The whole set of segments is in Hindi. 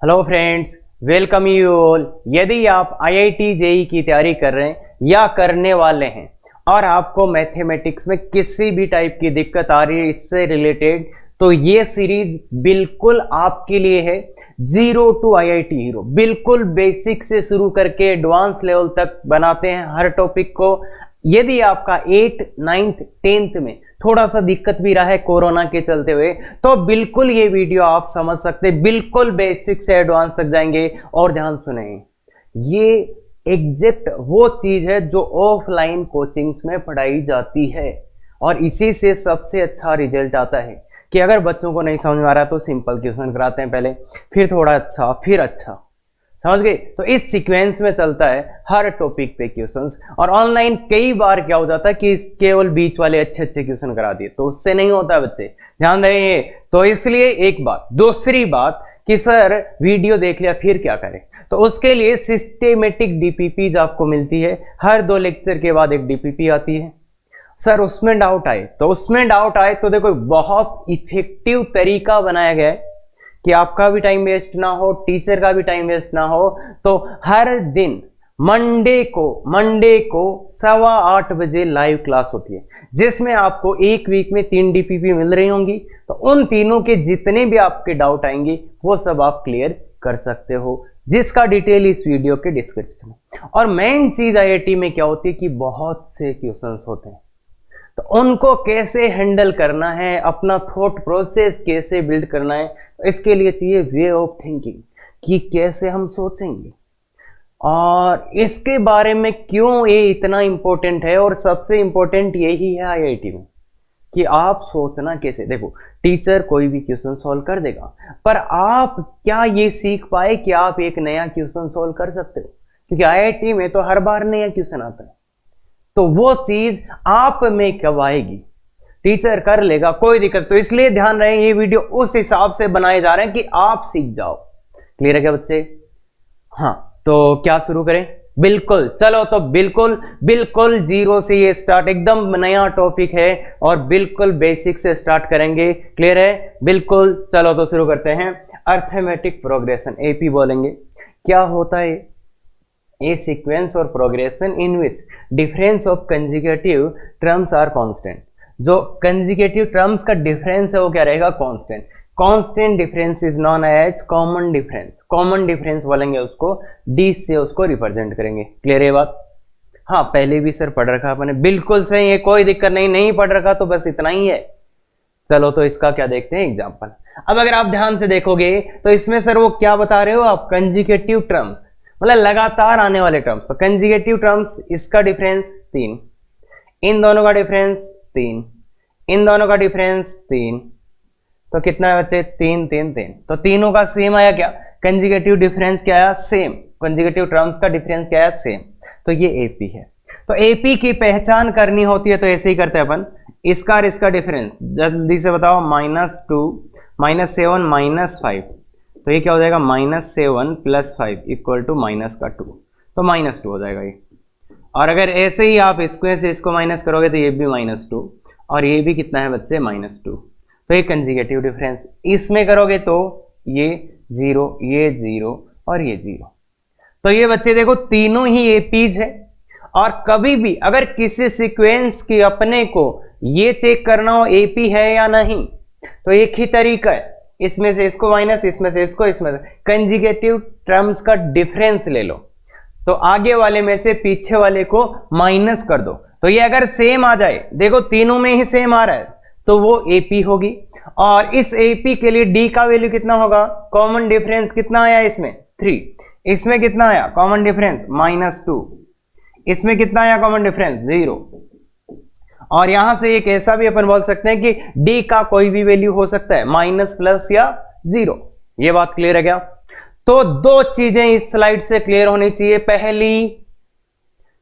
Hello friends, welcome you all. यदि आप आईआईटी जेई की तैयारी कर रहे हैं या करने वाले हैं और आपको मैथमेटिक्स में किसी भी टाइप की दिक्कत आ रही है इससे रिलेटेड, तो ये सीरीज बिल्कुल आपके लिए है। जीरो टू आईआईटी हीरो, बिल्कुल बेसिक से शुरू करके एडवांस लेवल तक बनाते हैं हर टॉपिक को। यदि आपका 8, 9th, 10th में थोड़ा सा दिक्कत भी रहा है कोरोना के चलते हुए, तो बिल्कुल ये वीडियो आप समझ सकते हैं, बिल्कुल बेसिक से एडवांस तक जाएंगे। और ध्यान सुने, ये एग्जैक्ट वो चीज है जो ऑफलाइन कोचिंग्स में पढ़ाई जाती है और इसी से सबसे अच्छा रिजल्ट आता है। कि अगर बच्चों को नहीं समझ में आ रहा तो सिंपल क्वेश्चन कराते हैं पहले, फिर थोड़ा अच्छा, फिर अच्छा, समझ गए। तो इस सीक्वेंस में चलता है हर टॉपिक पे क्वेश्चंस। और ऑनलाइन कई बार क्या हो जाता है कि केवल बीच वाले अच्छे अच्छे क्वेश्चन करा दिए, तो उससे नहीं होता बच्चे, ध्यान रहे। तो इसलिए एक बात, दूसरी बात कि सर वीडियो देख लिया फिर क्या करें, तो उसके लिए सिस्टेमेटिक डीपीपीज आपको मिलती है। हर 2 लेक्चर के बाद एक डीपीपी आती है। सर उसमें डाउट आए तो देखो, बहुत इफेक्टिव तरीका बनाया गया है कि आपका भी टाइम वेस्ट ना हो, टीचर का भी टाइम वेस्ट ना हो। तो हर दिन मंडे को 8:15 बजे लाइव क्लास होती है, जिसमें आपको एक वीक में 3 डीपीपी मिल रही होंगी। तो उन तीनों के जितने भी आपके डाउट आएंगे वो सब आप क्लियर कर सकते हो, जिसका डिटेल इस वीडियो के डिस्क्रिप्शन में। और मेन चीज आईआईटी में क्या होती है कि बहुत से क्वेश्चंस होते हैं, तो उनको कैसे हैंडल करना है, अपना थॉट प्रोसेस कैसे बिल्ड करना है, इसके लिए चाहिए वे ऑफ थिंकिंग कि कैसे हम सोचेंगे और इसके बारे में क्यों ये इतना इंपॉर्टेंट है। और सबसे इंपॉर्टेंट यही है आईआईटी में कि आप सोचना कैसे। देखो, टीचर कोई भी क्वेश्चन सॉल्व कर देगा, पर आप क्या ये सीख पाए कि आप एक नया क्वेश्चन सॉल्व कर सकते हो, क्योंकि आईआईटी में तो हर बार नया क्वेश्चन आता है। तो वो चीज आप में कब आएगी, टीचर कर लेगा, कोई दिक्कत। तो इसलिए ध्यान रहे, ये वीडियो उस हिसाब से बनाए जा रहे हैं कि आप सीख जाओ। क्लियर है क्या बच्चे? हाँ, तो क्या शुरू करें? बिल्कुल, चलो तो बिल्कुल जीरो से ये स्टार्ट, एकदम नया टॉपिक है और बिल्कुल बेसिक से स्टार्ट करेंगे। क्लियर है? बिल्कुल, चलो तो शुरू करते हैं। अर्थमेटिक प्रोग्रेशन, एपी बोलेंगे। क्या होता है? A sequence or progression in which difference of consecutive terms are constant। जो consecutive terms का difference है वो क्या रहेगा? constant। constant difference is known as common difference। common difference बोलेंगे उसको, D से उसको रिप्रेजेंट करेंगे। क्लियर है बात? हाँ, पहले भी सर पढ़ रखा अपने, बिल्कुल सही है, कोई दिक्कत नहीं, नहीं पढ़ रखा तो बस इतना ही है। चलो तो इसका क्या देखते हैं एग्जाम्पल। अब अगर आप ध्यान से देखोगे तो इसमें सर वो क्या बता रहे हो आप? कंजिकेटिव टर्म्स, मतलब लगातार आने वाले टर्म्स। तो कंजिकेटिव टर्म्स, इसका डिफरेंस 3, इन दोनों का डिफरेंस 3, इन दोनों का डिफरेंस 3, तो कितना है बच्चे? 3 3 3। तो तीनों का सेम आया क्या? कंजिकेटिव डिफरेंस क्या आया? सेम। कंजिकेटिव टर्म्स का डिफरेंस क्या आया? सेम। तो ये एपी है। तो एपी की पहचान करनी होती है तो ऐसे ही करते हैं अपन। इसका और इसका डिफरेंस जल्दी से बताओ। -2 -7 -5, तो ये क्या हो जाएगा? -7 + 5 = -2, तो -2 हो जाएगा ये। और अगर ऐसे ही आप इसको से इसको माइनस करोगे तो ये भी -2 और ये भी कितना है बच्चे? -2। तो ये कंजिकेटिव डिफरेंस। इसमें करोगे तो ये 0, ये 0 और ये 0। तो ये बच्चे देखो तीनों ही एपीज है। और कभी भी अगर किसी सीक्वेंस की अपने को ये चेक करना हो एपी है या नहीं, तो एक ही तरीका है, इसमें से इसको माइनस, इसमें से इसको, इसमें से कंजिकेटिव टर्म्स का डिफरेंस ले लो, तो आगे वाले में से पीछे वाले को माइनस कर दो। तो ये अगर सेम आ जाए, देखो तीनों में ही सेम आ रहा है, तो वो एपी होगी। और इस एपी के लिए डी का वैल्यू कितना होगा? कॉमन डिफरेंस कितना आया इसमें? 3। इसमें कितना आया कॉमन डिफरेंस? -2। इसमें कितना आया कॉमन डिफरेंस? 0। और यहां से एक ऐसा भी अपन बोल सकते हैं कि डी का कोई भी वैल्यू हो सकता है, माइनस, प्लस या 0। ये बात क्लियर है क्या? तो 2 चीजें इस स्लाइड से क्लियर होनी चाहिए। पहली,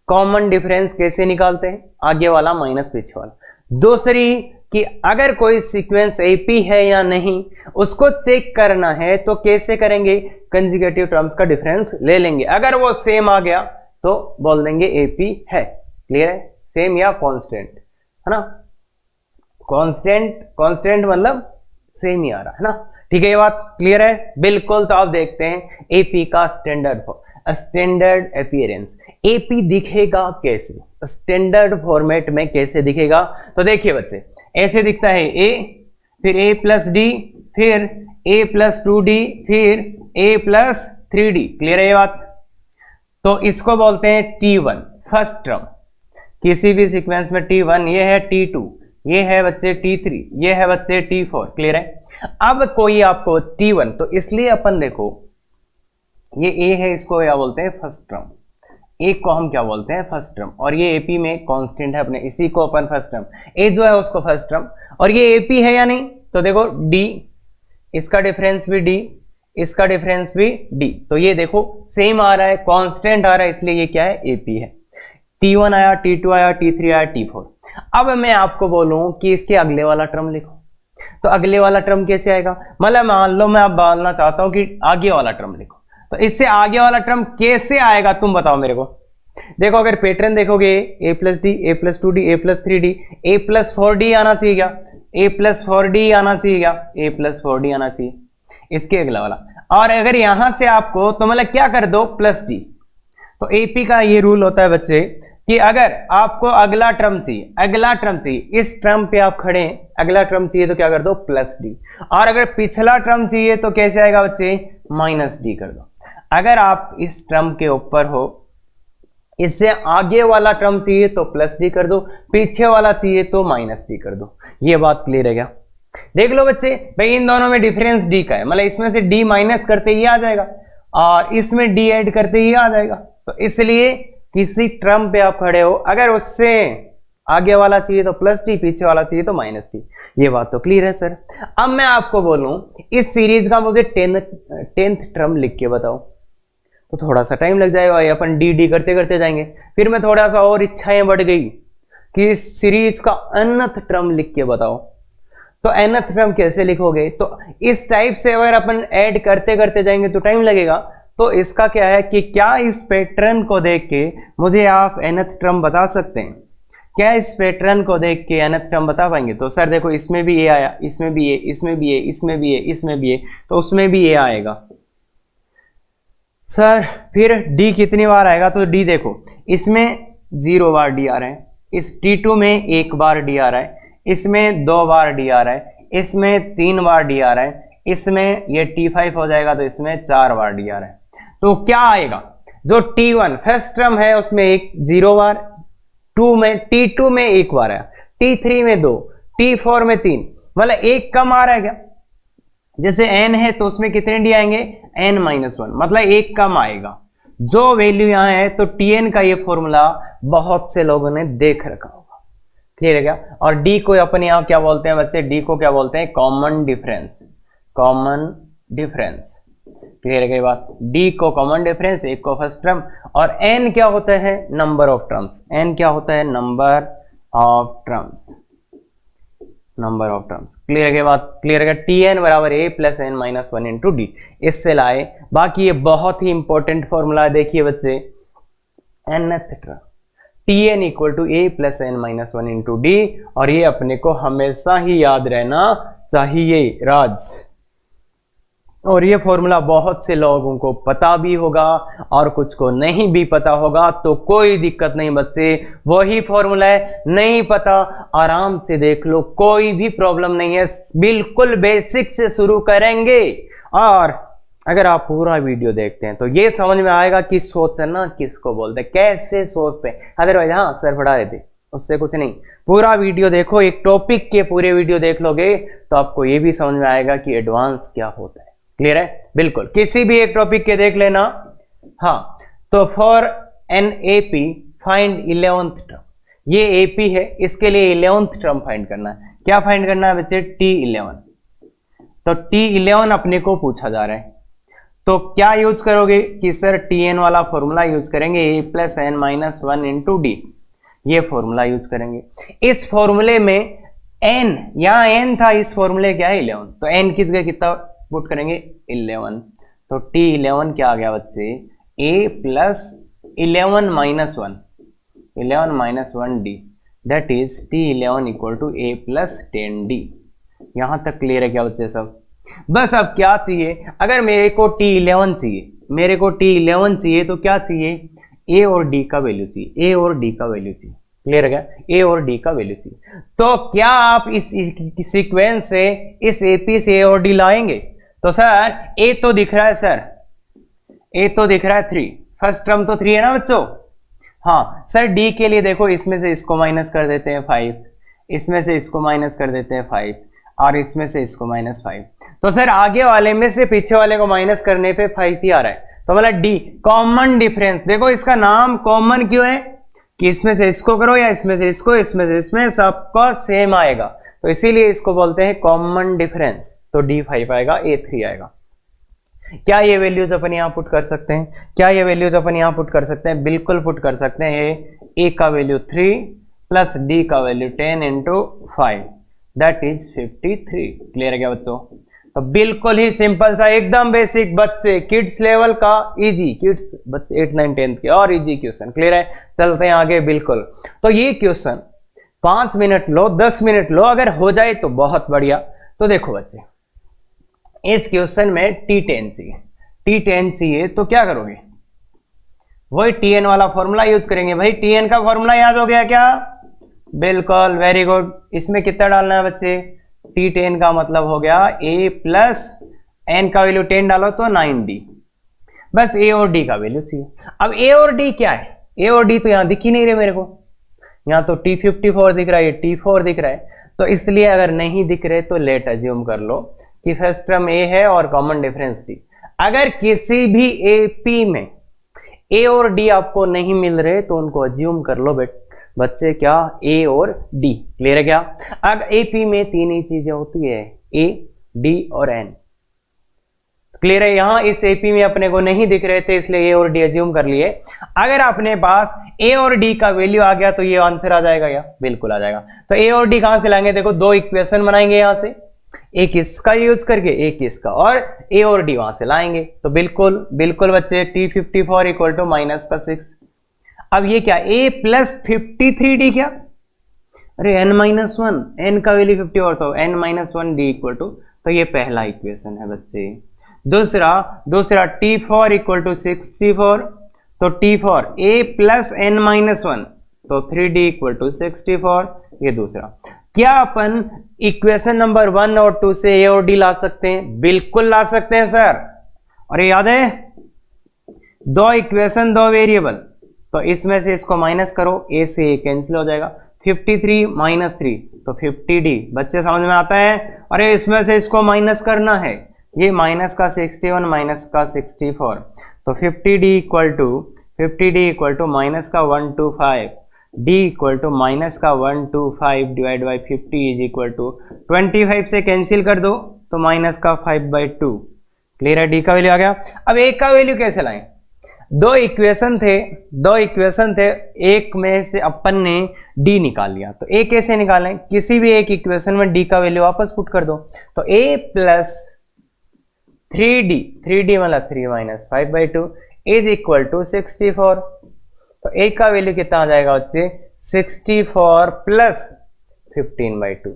कॉमन डिफरेंस कैसे निकालते हैं, आगे वाला माइनस पीछे वाला। दूसरी कि अगर कोई सीक्वेंस एपी है या नहीं उसको चेक करना है तो कैसे करेंगे? कंजिकेटिव टर्म्स का डिफरेंस ले लेंगे, अगर वो सेम आ गया तो बोल देंगे एपी है। क्लियर है? सेम या कांस्टेंट, है ना? कांस्टेंट मतलब सेम ही आ रहा है ना। ठीक है, ये बात क्लियर है बिल्कुल। तो आप देखते हैं एपी का स्टैंडर्ड अपीयरेंस, एपी दिखेगा कैसे, स्टैंडर्ड फॉर्मेट में कैसे दिखेगा। तो देखिए बच्चे, ऐसे दिखता है ए, फिर ए प्लस डी, फिर ए प्लस 2d, फिर ए प्लस 3d। क्लियर है ये बात। तो इसको बोलते हैं T1 फर्स्ट टर्म, किसी भी सीक्वेंस में T1, ये है T2, ये है बच्चे T3, ये है बच्चे T4। क्लियर है। अब कोई आपको T1, तो इसलिए अपन देखो ये ए है, इसको क्या बोलते हैं फर्स्ट टर्म, एक को हम क्या बोलते हैं फर्स्ट टर्म, और ये एपी में कांस्टेंट है अपने, इसी को अपन फर्स्ट टर्म, ए जो है उसको फर्स्ट टर्म, और ये एपी है या नहीं। तो देखो डी, इसका डिफरेंस भी डी, इसका डिफरेंस भी डी, तो ये देखो सेम आ रहा है, कांस्टेंट आ रहा है, इसलिए ये क्या है एपी है। T1 आया, T2 आया, T3 आया, T4। अब मैं आपको बोलूं कि इसके अगले वाला टर्म लिखो, तो अगले वाला टर्म कैसे आएगा, मतलब मान लो मैं अब बोलना चाहता हूं कि आगे वाला टर्म लिखो, तो इससे आगे वाला टर्म कैसे आएगा तुम बताओ मेरे को। देखो अगर पैटर्न देखोगे, ए प्लस डी, ए प्लस 2d, ए प्लस 3d, ए प्लस 4d आना चाहिए क्या, ए प्लस 4d आना चाहिए क्या, ए प्लस 4d आना चाहिए, इसके अगला वाला। और अगर यहां से आपको तो मतलब क्या कर दो प्लस डी। तो एपी का ये रूल होता है बच्चे कि अगर आपको अगला टर्म चाहिए, अगला टर्म चाहिए, इस टर्म पे आप खड़े हैं, अगला टर्म चाहिए तो क्या कर दो प्लस डी, और अगर पिछला टर्म चाहिए तो कैसे आएगा बच्चे माइनस डी कर दो। अगर आप इस टर्म के ऊपर हो, इससे आगे वाला टर्म चाहिए तो प्लस डी कर दो, पीछे वाला चाहिए तो माइनस डी कर दो। ये बात क्लियर है क्या। देख लो बच्चे, भाई इन दोनों में डिफरेंस डी का है, मतलब इसमें से डी माइनस करते ही आ जाएगा और इसमें डी ऐड करते ही आ जाएगा। तो इसलिए किसी टर्म पे आप खड़े हो, अगर उससे आगे वाला चाहिए तो प्लस डी, पीछे वाला चाहिए तो माइनस डी। ये बात तो क्लियर है सर। अब मैं आपको बोलूं इस सीरीज का मुझे टेंथ टर्म लिख के बताओ, तो थोड़ा सा टाइम लग जाएगा, ये अपन डी डी करते करते जाएंगे। फिर मैं थोड़ा सा और इच्छाएं बढ़ गई कि इस सीरीज का nth टर्म लिख के बताओ, तो nth टर्म कैसे लिखोगे, तो इस टाइप से अगर अपन ऐड करते करते जाएंगे तो टाइम लगेगा। तो इसका क्या है कि क्या इस पैटर्न को देख के मुझे आप nth टर्म बता सकते हैं, क्या इस पैटर्न को देख के nth टर्म बता पाएंगे। तो सर देखो इसमें भी ए आया, इसमें भी ए, इसमें भी ए, इसमें भी ए, इसमें भी ए, तो उसमें भी ए आएगा सर। फिर डी कितनी बार आएगा, तो डी देखो इसमें 0 बार डी आ रहा है, इस T2 में 1 बार डी आ रहा है, इसमें 2 बार डी आ रहा है, इसमें 3 बार डी आ रहा है, इसमें ये T5 हो जाएगा तो इसमें 4 बार डी आ रहा है। तो क्या आएगा, जो T1 फर्स्ट टर्म है उसमें 0 बार, T2 में 1 बार है, T3 में 2, T4 में 3, मतलब 1 कम आ रहा है क्या। जैसे n है तो उसमें कितने डी आएंगे n-1, मतलब 1 कम आएगा। जो वैल्यू यहां है तो Tn का ये फॉर्मूला बहुत से लोगों ने देख रखा होगा, क्लियर है क्या। और डी को अपन यहां क्या बोलते हैं बच्चे, डी को क्या बोलते हैं common difference, common difference, clear है क्या बात। डी को कॉमन डिफरेंस, एक को फर्स्ट टर्म, और n क्या होता है नंबर ऑफ टर्म्स, n क्या होता है number of terms, number of terms, clear है बात, क्लियर है। Tn बराबर a plus n-1 into D, इससे लाए। बाकी ये बहुत ही इंपॉर्टेंट फॉर्मूला देखिए बच्चे, nth term Tn equal to a plus n-1 into d, और ये अपने को हमेशा ही याद रहना चाहिए राज। और ये फॉर्मूला बहुत से लोगों को पता भी होगा और कुछ को नहीं भी पता होगा, तो कोई दिक्कत नहीं बच्चे, वही फॉर्मूला है, नहीं पता आराम से देख लो, कोई भी प्रॉब्लम नहीं है, बिल्कुल बेसिक से शुरू करेंगे। और अगर आप पूरा वीडियो देखते हैं तो ये समझ में आएगा कि सोचना किसको बोलते हैं, कैसे सोचते हैं। अदरवाइज हाँ सर पढ़ा रहे थे, उससे कुछ नहीं। पूरा वीडियो देखो, एक टॉपिक के पूरे वीडियो देख लोगे तो आपको ये भी समझ में आएगा कि एडवांस क्या होता है, क्लियर है बिल्कुल। किसी भी एक टॉपिक के देख लेना। हाँ, तो for an AP find 11th term, ये एपी है, इसके लिए 11th टर्म फाइंड करना है। क्या फाइंड करना है बच्चे T11, तो T11 अपने को पूछा जा रहा है, तो क्या यूज करोगे कि सर Tn वाला फॉर्मूला यूज करेंगे, a plus n-1 into D, ये फॉर्मूला यूज करेंगे। इस फॉर्मूले में n, यहां n था, इस फॉर्मूले क्या है 11, तो n किस जगह कितना पुट करेंगे 11, तो T11 क्या आ गया बच्चे a plus 11-1 d, that is T11 equal to a plus 10 d. यहां तक क्लियर है क्या बच्चे सब। बस अब क्या चाहिए, अगर मेरे को T11 चाहिए, मेरे को T11 चाहिए तो क्या चाहिए, ए और डी का वैल्यू चाहिए, ए और डी का वैल्यू चाहिए। क्लियर है क्या, ए और डी का वैल्यू चाहिए। तो क्या आप इस सीक्वेंस से इस एपी से ए और डी लाएंगे? तो सर ए तो दिख रहा है सर, ए तो दिख रहा है 3, फर्स्ट टर्म तो 3 है ना बच्चों। हाँ सर डी के लिए देखो, इसमें से इसको माइनस कर देते हैं 5, इसमें से इसको माइनस कर देते हैं 5 और इसमें से इसको -5। तो सर आगे वाले में से पीछे वाले को माइनस करने पे 5 ही आ रहा है, तो मतलब डी कॉमन डिफरेंस। देखो इसका नाम कॉमन क्यों है कि इसमें से इसको करो या इसमें से इसको, इसमें से इसमें, सबका सेम आएगा, तो इसीलिए इसको बोलते हैं कॉमन डिफरेंस। तो D5 आएगा, A3 आएगा। क्या ये वैल्यूज अपन यहां पुट कर सकते हैं? क्या ये वैल्यूज अपन यहां पुट कर सकते हैं? बिल्कुल पुट कर सकते हैं। ए का वैल्यू 3 प्लस डी का value 10 into 5 that is 53। Clear है क्या बच्चों? तो बिल्कुल ही सिंपल सा, एकदम बेसिक, बच्चे किड्स लेवल का इजी, किड्स बच्चे 8 9 10 के और इजी क्वेश्चन। क्लियर है? चलते हैं आगे। बिल्कुल, तो ये question 5 minute low, 10 minute low, अगर हो जाए तो बहुत बढ़िया। तो देखो बच्चे, इस क्वेश्चन में T10 चाहिए, T10 चाहिए तो क्या करोगे? वही Tn वाला फॉर्मूला यूज करेंगे। भाई Tn का फॉर्मूला याद हो गया क्या? बिल्कुल, वेरी गुड। इसमें कितना डालना है बच्चे? T10 का मतलब हो गया a प्लस n का वैल्यू 10 डालो तो 9d। बस a और d का वैल्यू चाहिए। अब a और d क्या है? a और d तो यहां दिख ही नहीं रहे मेरे को, यहां तो T54 दिख रहा है, ये T4 दिख रहा है। तो इसलिए अगर नहीं दिख रहे तो लेट अज्यूम कर लो कि फर्स्ट टर्म a है और कॉमन डिफरेंस d। अगर किसी भी AP में a और d आपको नहीं मिल रहे तो उनको अज्यूम कर लो बच्चे क्या, A और D। क्लियर है क्या? अब AP में 3 ही चीजें होती है, A, D और N। क्लियर है? यहां इस AP में अपने को नहीं दिख रहे थे इसलिए A और D अज्यूम कर लिए। अगर अपने पास A और D का वैल्यू आ गया तो ये आंसर आ जाएगा क्या? बिल्कुल आ जाएगा। तो A और D कहां से लाएंगे? देखो दो इक्वेशन बनाएंगे यहां से, एक इसका यूज करके एक इसका, और A और D वहां से लाएंगे। तो बिल्कुल बिल्कुल बच्चे T54 इक्वल टू -6। अब ये क्या, a प्लस 53d क्या? अरे n-1, n का वैल्यू 50 और तो n-1d इक्वल टू, तो ये पहला इक्वेशन है बच्चे। दूसरा T4 इक्वल टू 64, तो T4 a प्लस n-1 तो 3d इक्वल टू 64, ये दूसरा। क्या अपन इक्वेशन नंबर 1 और 2 से a और d ला सकते हैं? बिल्कुल ला सकते हैं सर। अरे याद है, दो इक्वेशन दो वेरिएबल, तो इसमें से इसको माइनस करो, a से a कैंसिल हो जाएगा, 53 - 3 तो 50d। बच्चे समझ में आता है? अरे इसमें से इसको माइनस करना है, ये माइनस का 61 माइनस का 64, तो 50d इक्वल टू माइनस का 125, d इक्वल टू माइनस का 125 divide by 50 is equal to 25 से कैंसिल कर दो तो माइनस का 5/2। क्लियर है? d का वैल्यू आ गया। अब a का वैल्यू कैसे लाएं? दो इक्वेशन थे, एक में से अपन ने d निकाल लिया, तो a कैसे निकालें? किसी भी एक इक्वेशन में d का वैल्यू वापस पुट कर दो, तो a प्लस 3d मतलब 3 माइनस 5/2 इज इक्वल टू 64। तो a का वैल्यू कितना आ जाएगा बच्चे? 64 प्लस 15/2।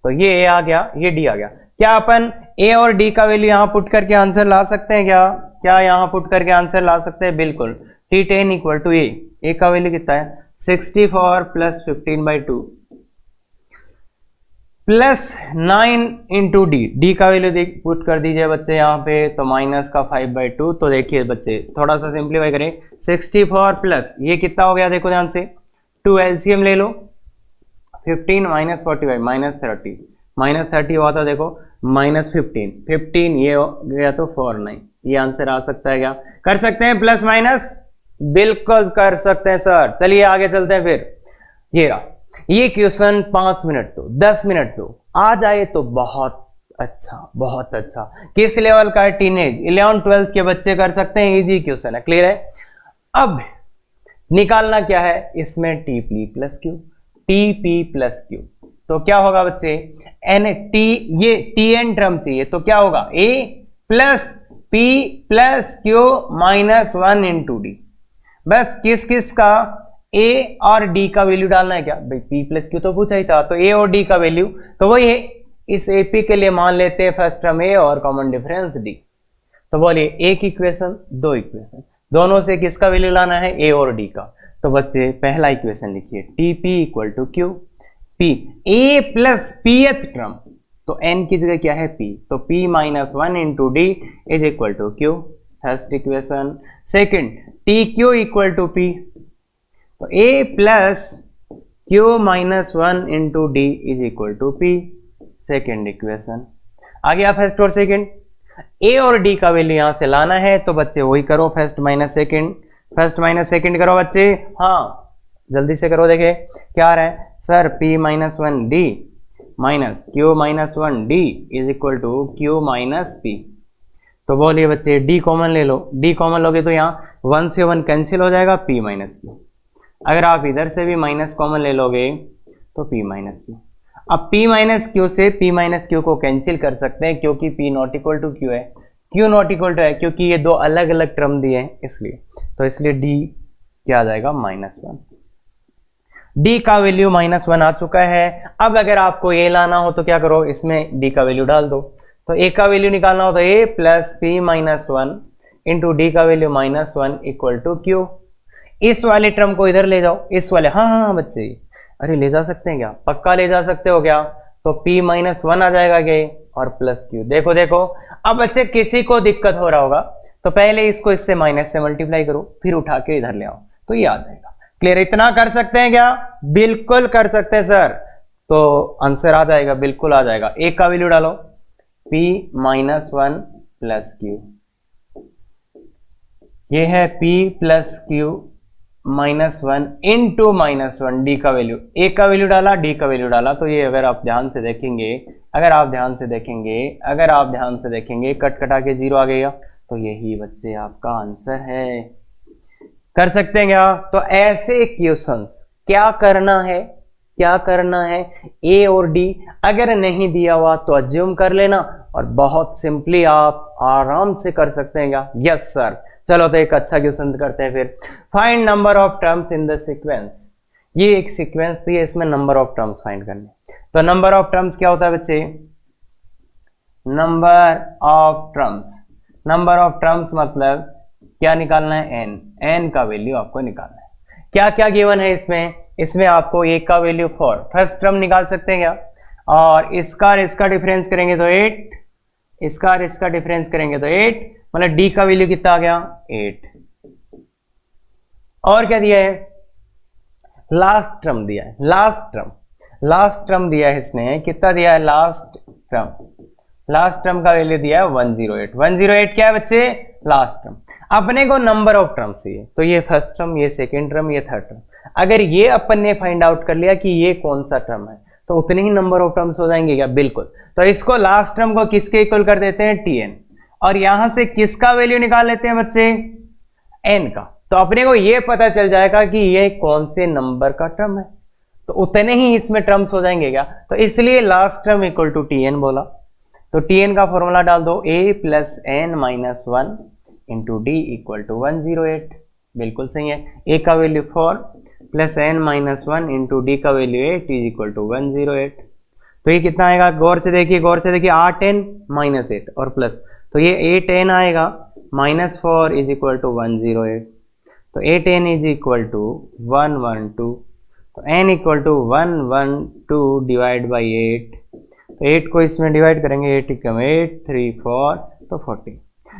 तो ये a आ गया, ये d आ गया। क्या अपन a और d का वैल्यू यहां पुट करके आंसर ला सकते हैं क्या यहां पुट करके आंसर ला सकते हैं? बिल्कुल। T10 इक्वल टू a का वैल्यू कितना है? 64 प्लस 15/2 प्लस 9 इंटू d का वैल्यू पुट कर दीजिए बच्चे यहाँ पे, तो माइनस का 5/2। तो देखिए बच्चे थोड़ा सा सिंप्लीफाई करें, 64 प्लस ये कितना हो गया? देखो ध्यान से, 2 LCM ले लो, 15 माइनस 45 -30 हुआ था, देखो -15 ये हो गया तो 49। ये आंसर आ सकता है क्या? कर सकते हैं प्लस माइनस? बिल्कुल कर सकते हैं सर। चलिए आगे चलते हैं फिर। ये रहा, ये क्वेश्चन 5 मिनट दो, 10 मिनट दो, आ जाए तो बहुत अच्छा। किस लेवल का है? टीनेज 11 12 के बच्चे कर सकते हैं, इजी क्वेश्चन है। क्लियर है? अब निकालना क्या है इसमें? TP plus Q। तो क्या होगा बच्चे? ये Tn टर्म चाहिए, तो क्या होगा? A plus P plus Q minus 1 into D। बस किस का? A और D का वैल्यू डालना है क्या? भाई P प्लस Q तो पूछा ही था, तो A और D का वैल्यू तो वही है, इस एपी के लिए मान लेते हैं फर्स्ट टर्म ए और कॉमन डिफरेंस डी। तो बोलिए एक इक्वेशन, दो इक्वेशन, दोनों से किसका वैल्यू लाना है, ए और डी का। तो बच्चे पहला इक्वेशन लिखिए, t p equal to q, p a plus pth term, तो एन की जगह क्या है पी, तो p minus one into d is equal to q, first equation. Second, t q equal to p, तो a plus q minus one into d is equal to p, second equation. आ गया फर्स्ट और सेकेंड। ए और डी का वैल्यू यहां से लाना है, तो बच्चे वही करो, first minus second, first minus second करो बच्चे। हाँ जल्दी से करो, देखे क्या आ रहा है sir, p minus one d minus q minus one d is equal to q minus p. तो बोलिए बच्चे डी कॉमन ले लो, डी कॉमन लोगे तो यहाँ वन से वन कैंसिल हो जाएगा, पी माइनस क्यू। अगर आप इधर से भी माइनस कॉमन ले लोगे तो पी माइनस क्यू। अब p माइनस क्यू से p माइनस क्यू को कैंसिल कर सकते हैं, क्योंकि p not equal to q है, q नॉट इक्वल टू है, क्योंकि ये दो अलग अलग टर्म दिए हैं इसलिए। तो इसलिए d क्या आ जाएगा माइनस वन, d का वैल्यू माइनस वन आ चुका है। अब अगर आपको a लाना हो तो क्या करो, इसमें d का वैल्यू डाल दो। तो a का वैल्यू निकालना हो तो a plus p minus one into d का value minus one equal to q. इस वाले टर्म को इधर ले जाओ, इस वाले, हाँ बच्चे, अरे ले जा सकते हैं क्या, पक्का ले जा सकते हो क्या। तो p माइनस वन आ जाएगा क्या, और प्लस q। देखो देखो, अब बच्चे किसी को दिक्कत हो रहा होगा तो पहले इसको इससे माइनस से मल्टीप्लाई करो, फिर उठा के इधर ले आओ, तो ये आ जाएगा। क्लियर, इतना कर सकते हैं क्या, बिल्कुल कर सकते हैं सर। तो आंसर आ जाएगा, बिल्कुल आ जाएगा। एक का वैल्यू डालो, p minus one plus Q, ये है p plus q minus one into minus one, D का वैल्यू, ए का वैल्यू डाला, डी का वैल्यू डाला। तो ये अगर आप ध्यान से देखेंगे, अगर आप ध्यान से देखेंगे कट कटा के जीरो आ गया, तो यही बच्चे आपका आंसर है। कर सकते हैं क्या। तो ऐसे क्वेश्चंस क्या करना है, ए और डी अगर नहीं दिया हुआ तो अज्यूम कर लेना, और बहुत सिंपली आप आराम से कर सकते हैं क्या, यस सर। चलो तो एक अच्छा क्वेश्चन करते हैं फिर। Find number of terms in the sequence. ये एक सीक्वेंस थी, इसमें नंबर ऑफ टर्म्स फाइंड करने। तो नंबर ऑफ टर्म्स क्या होता है बच्चे, नंबर ऑफ टर्म्स मतलब क्या निकालना है, n का वैल्यू आपको निकालना है। क्या क्या गिवन है इसमें आपको a का वैल्यू 4, फर्स्ट टर्म निकाल सकते हैं क्या, और इसका डिफरेंस करेंगे तो 8, इसका डिफरेंस करेंगे तो 8, मतलब d का वैल्यू कितना आ गया 8। और क्या दिया है, लास्ट टर्म दिया है, लास्ट टर्म दिया है इसने, कितना दिया है लास्ट टर्म का वैल्यू दिया है 108। 108 क्या है बच्चे, लास्ट टर्म। अपने को नंबर ऑफ टर्म्स चाहिए, तो ये फर्स्ट टर्म, ये सेकेंड टर्म, ये थर्ड टर्म। अगर ये अपन ने फाइंड आउट कर लिया कि ये कौन सा टर्म है, तो उतने ही नंबर ऑफ टर्म्स हो जाएंगे क्या, बिल्कुल। तो इसको लास्ट टर्म को किसके इक्वल कर देते हैं, tn, और यहां से किसका वैल्यू निकाल लेते हैं बच्चे, n का। तो अपने को ये पता चल जाएगा कि ये कौन से नंबर का टर्म है, तो उतने ही इसमें टर्म्स हो जाएंगे क्या। तो इसलिए last term equal to tn बोला। तो tn का फॉर्मूला डाल दो, a plus n minus one into d equal to 108, बिल्कुल सही है। a का value 4 plus n minus one into d का वैल्यू 8 इज इक्वल टू 108। तो ये कितना आएगा, गौर से देखिए 8n माइनस 8 और प्लस, तो ये 8n आएगा माइनस 4 इज इक्वल टू 108। तो 8n इज इक्वल टू 112, तो n equal to 112 divide by 8। तो 8 को इसमें डिवाइड करेंगे, 8 कम 8 3 4, तो 14।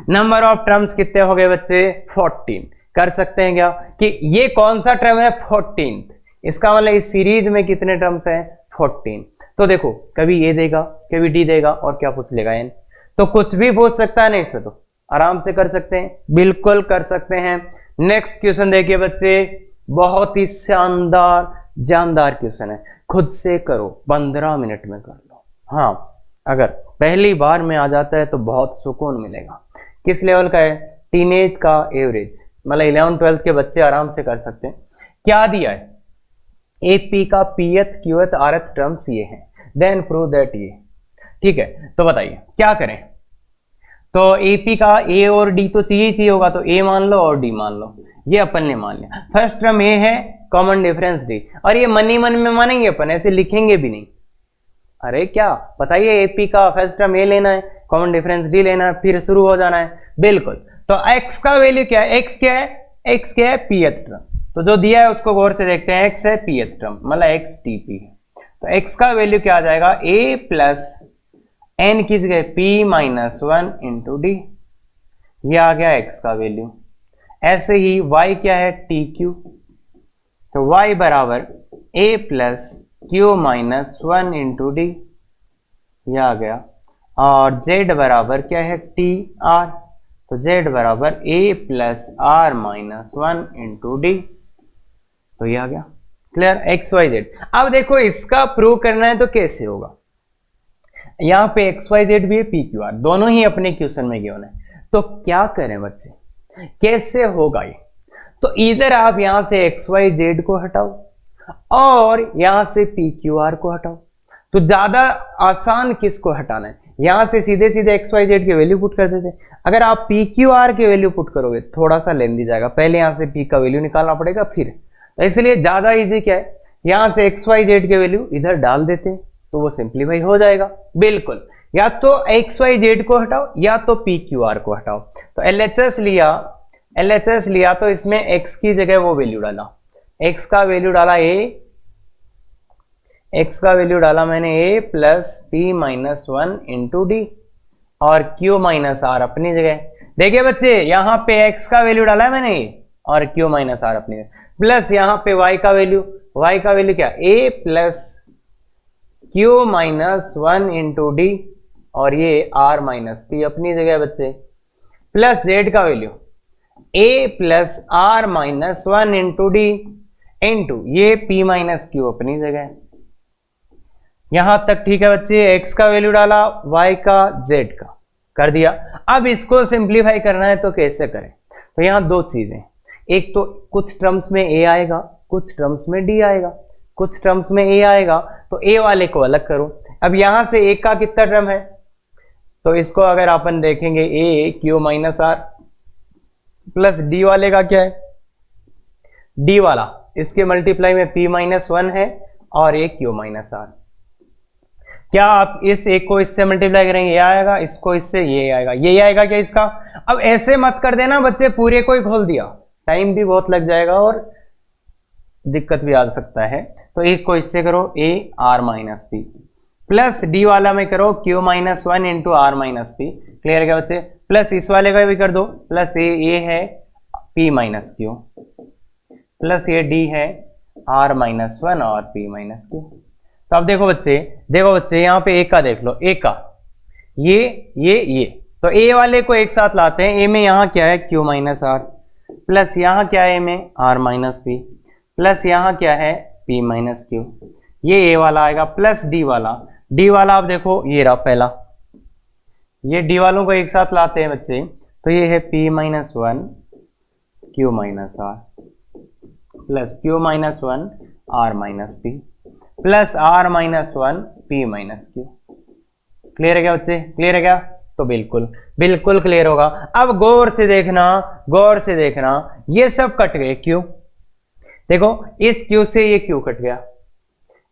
नंबर ऑफ टर्म्स कितने हो गए बच्चे, 14। कर सकते हैं क्या कि ये कौन सा टर्म है, 14। इसका मतलब इस सीरीज में कितने टर्म्स हैं, 14। तो देखो कभी ये देगा, कभी डी देगा, और क्या पूछ लेगा n, तो कुछ भी पूछ सकता है ना इसमें, तो आराम से कर सकते हैं, बिल्कुल कर सकते हैं। नेक्स्ट क्वेश्चन देखिए बच्चे, बहुत ही शानदार जानदार क्वेश्चन है, खुद से करो, 15 मिनट में कर लो। हाँ, अगर पहली बार में आ जाता है तो बहुत सुकून मिलेगा। किस लेवल का है, टीनेज का एवरेज, मतलब 11-12 के बच्चे आराम से कर सकते हैं। क्या दिया है, एपी का पीएथ क्यूएथ आरएथ टर्म्स ये हैं, देन प्रूव दैट ये, ठीक है। तो बताइए क्या करें। तो एपी का ए और डी तो चाहिए होगा, तो ए मान लो और डी मान लो, ये अपन ने मान लिया। फर्स्ट टर्म ए है, कॉमन डिफरेंस डी, और ये मन ही मन में मानेंगे अपन, ऐसे लिखेंगे भी नहीं, अरे क्या बताइए, एपी का फर्स्ट टर्म ए लेना है, कॉमन डिफरेंस डी लेना है, फिर शुरू हो जाना है। बिल्कुल, तो x का वैल्यू क्या है, x क्या है, x क्या है, pth टर्म। तो जो दिया है उसको गौर से देखते हैं, x है pth टर्म, मतलब x tp है। तो x का वैल्यू क्या आ जाएगा, a प्लस n की जगह p माइनस 1 इंटू डी, ये आ गया x का वैल्यू। ऐसे ही y क्या है, tq, तो y बराबर a plus q minus 1 into d, यह आ गया। और z बराबर क्या है, टी आर, तो z बराबर a plus r minus 1 into d, तो ये आ गया। Clear, x y z. अब देखो इसका प्रूव करना है तो कैसे होगा, यहां पे एक्स वाई जेड भी है, पी क्यू आर दोनों ही अपने क्वेश्चन में गिवन है। तो क्या करें बच्चे, कैसे होगा ये, तो इधर आप यहां से एक्स वाई जेड को हटाओ और यहां से पी क्यू आर को हटाओ। तो ज्यादा आसान किसको हटाना है, यहां से सीधे सीधे एक्स वाई जेड के वैल्यू पुट कर देते। अगर आप पी क्यू आर के वैल्यू पुट करोगे थोड़ा सा लेंदी जाएगा, पहले यहां से पी का वैल्यू निकालना पड़ेगा फिर, तो इसलिए ज्यादा इजी क्या है, यहां से एक्स वाई जेड के वैल्यू इधर डाल देते हैं तो वो सिंप्लीफाई हो जाएगा। बिल्कुल, या तो एक्स वाई जेड को हटाओ या तो पी क्यू आर को हटाओ। तो एलएचएस लिया तो इसमें एक्स की जगह वो वैल्यू डाला, एक्स का वैल्यू डाला एक्स का वैल्यू डाला मैंने a plus p minus 1 into d, और q माइनस आर अपनी जगह। देखिए बच्चे यहां पे x का वैल्यू डाला है मैंने और q माइनस आर अपनी जगह, प्लस यहां पे y का वैल्यू क्या, a plus q minus 1 into d, और ये r माइनस पी अपनी जगह बच्चे, प्लस z का value a plus r minus 1 into d into ये p माइनस q अपनी जगह। यहां तक ठीक है बच्चे, x का वैल्यू डाला, y का, z का कर दिया। अब इसको सिंप्लीफाई करना है तो कैसे करें, तो यहां दो चीजें, एक तो कुछ टर्म्स में a आएगा, कुछ टर्म्स में d आएगा। कुछ टर्म्स में a आएगा तो a वाले को अलग करो। अब यहां से a का कितना टर्म है, तो इसको अगर अपन देखेंगे a q minus r, plus d वाले का क्या है, d वाला इसके मल्टीप्लाई में p माइनस 1 है और a q माइनस आर। क्या आप इस एक को इससे मल्टीप्लाई करेंगे, ये आएगा, इसको इससे ये आएगा, ये आएगा क्या इसका। अब ऐसे मत कर देना बच्चे पूरे को ही खोल दिया, टाइम भी बहुत लग जाएगा और दिक्कत भी आ सकता है। तो एक को इससे करो a r minus p, plus d वाला में करो q minus 1 into r minus p. Clear है क्या बच्चे, प्लस इस वाले का भी कर दो, प्लस ये है p माइनस क्यू, प्लस ये d है r माइनस 1 और p माइनस क्यू। तो अब देखो बच्चे यहां पे a का देख लो, a का ये तो a वाले को एक साथ लाते हैं। a में यहां क्या है q माइनस आर, प्लस यहां क्या है a में r माइनस पी, प्लस यहां क्या है p माइनस क्यू, ये a वाला आएगा, प्लस d वाला आप देखो ये रहा पहला, ये d वालों को एक साथ लाते हैं बच्चे, तो ये है p minus 1 q minus r, plus q minus 1 r minus p, plus r minus 1 p minus q. Clear है क्या बच्चे, क्लियर है क्या, तो बिल्कुल क्लियर होगा। अब गौर से देखना ये सब कट गए, क्यों, देखो इस q से ये q कट गया,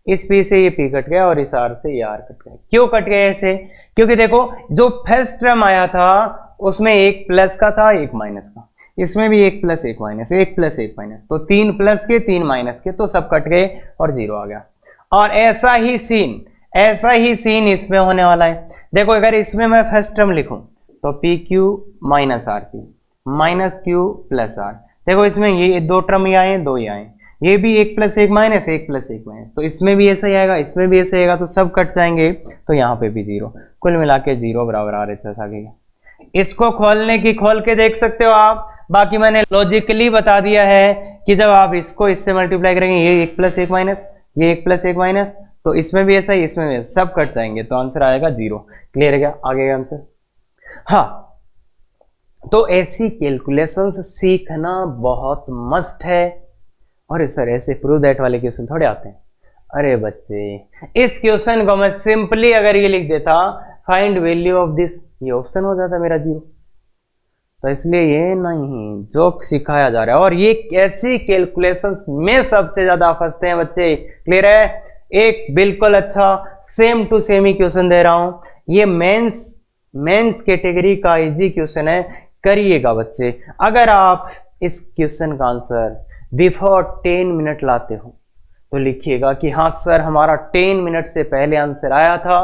इस p से ये p कट गया और इस r से ये r कट गया। क्यों कट गए ऐसे, क्योंकि देखो जो फर्स्ट टर्म आया था उसमें एक प्लस का था एक माइनस का, इसमें भी एक प्लस एक माइनस, एक प्लस एक माइनस, तो 3 प्लस के 3 माइनस के, तो सब कट गए और 0 आ गया। और ऐसा ही सीन इसमें होने वाला है। देखो अगर इसमें मैं फर्स्ट टर्म लिखूं तो p q minus r p minus q plus r, देखो इसमें ये दो टर्म ही आए, दो ही आए, ये भी एक प्लस एक माइनस, एक प्लस एक माइनस, तो इसमें भी ऐसा ही आएगा, इसमें भी ऐसा आएगा, तो सब कट जाएंगे, तो यहाँ पे भी 0, कुल मिला के 0 बराबर आर एच एस आ गया। इसको खोल के देख सकते हो आप। बाकी मैंने लॉजिकली बता दिया है कि जब आप इसको इससे मल्टीप्लाई करेंगे, ये एक प्लस एक माइनस, ये एक प्लस एक माइनस, तो इसमें भी ऐसा ही, इसमें भी सब कट जाएंगे, तो आंसर आएगा 0। क्लियर है क्या, आगे आंसर। हाँ, तो ऐसी कैलकुलेशंस सीखना बहुत मस्ट है। और सर ऐसे प्रूव दैट वाले क्वेश्चन थोड़े आते हैं। अरे बच्चे, इस क्वेश्चन को मैं सिंपली अगर ये लिख देता फाइंड वैल्यू ऑफ दिस, ये ऑप्शन हो जाता मेरा 0। तो इसलिए ये नहीं जो सिखाया जा रहा है, और ये कैसी कैलकुलेशंस में सबसे ज्यादा फंसते हैं बच्चे। क्लियर है, एक बिल्कुल अच्छा सेम टू सेम ही क्वेश्चन दे रहा हूं। ये मेंस कैटेगरी का इजी क्वेश्चन है, करिएगा बच्चे। अगर आप इस क्वेश्चन का आंसर बिफोर 10 मिनट लाते हो तो लिखिएगा कि हाँ सर हमारा 10 मिनट से पहले आंसर आया था।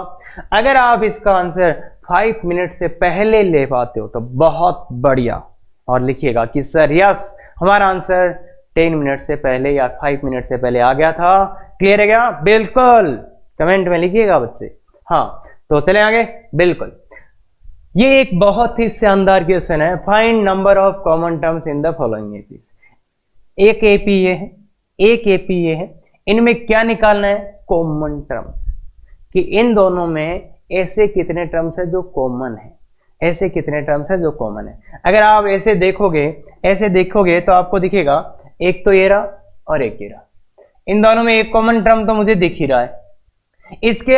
अगर आप इसका आंसर 5 मिनट से पहले ले पाते हो तो बहुत बढ़िया, और लिखिएगा कि सर यस हमारा आंसर 10 मिनट से पहले या 5 मिनट से पहले आ गया था। क्लियर है क्या? बिल्कुल कमेंट में लिखिएगा बच्चे। हाँ तो चले आगे। बिल्कुल ये एक बहुत ही शानदार क्वेश्चन है। Find number of common terms in the following APs. एक एपी ये है, एक एपी ये है, इनमें क्या निकालना है? कॉमन टर्म्स, कि इन दोनों में ऐसे कितने टर्म्स है जो कॉमन है, ऐसे कितने टर्म्स है जो कॉमन है। अगर आप ऐसे देखोगे तो आपको दिखेगा एक तो ये रहा और एक ये रहा, इन दोनों में एक कॉमन टर्म तो मुझे दिख ही रहा है। इसके